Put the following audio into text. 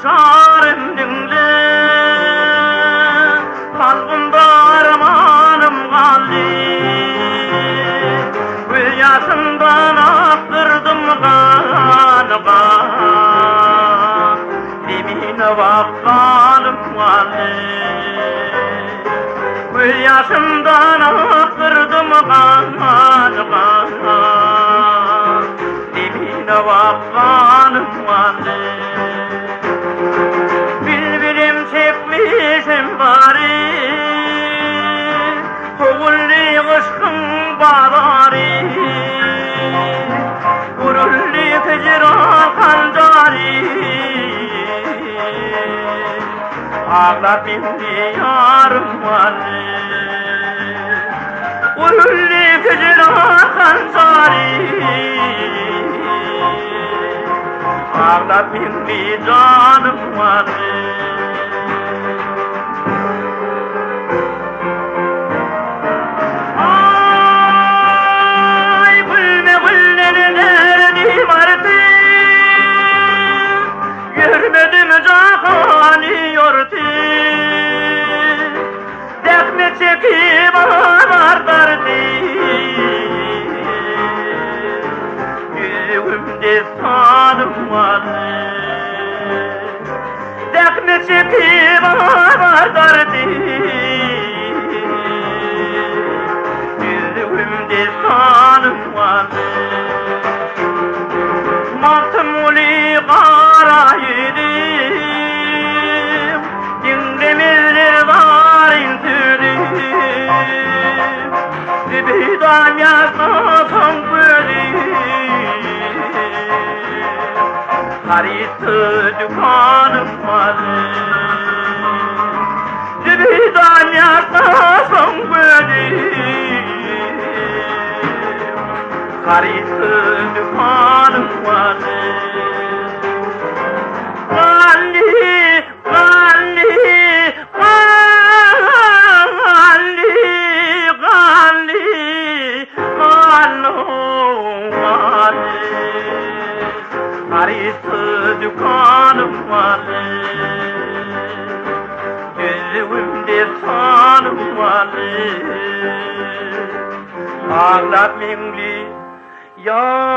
şarım dinle kalbimde armanım kaldı Göz yaşından aktırdım kanıma Demine vakkanım kaldı Göz yaşından aktırdım kanıma Demine vakkanım kaldı Bilbilim çekmişim bari Kovulli kışkın bağları Gurulli hicran kancari Ağlar bindi yarım vardı Gurulli hicran kancari Ağlar bindi canım vardı Görmedim cahani yortu Dekme çekip ağlar dardı Yüzümde sanım vardı Dekme çekip ağlar dardı Yüzümde sanım vardı Matmuli qaraydım Dinlemizler varin sürdüm Zibidam yazmasam gördüm Karısı dükkanım vardı Zibidam yazmasam gördüm Karısı dükkanım vardı Galli, galli, galli, galli, galli Karısı dükkanım vardı Gözümde sanım vardı Ağlar minli yarım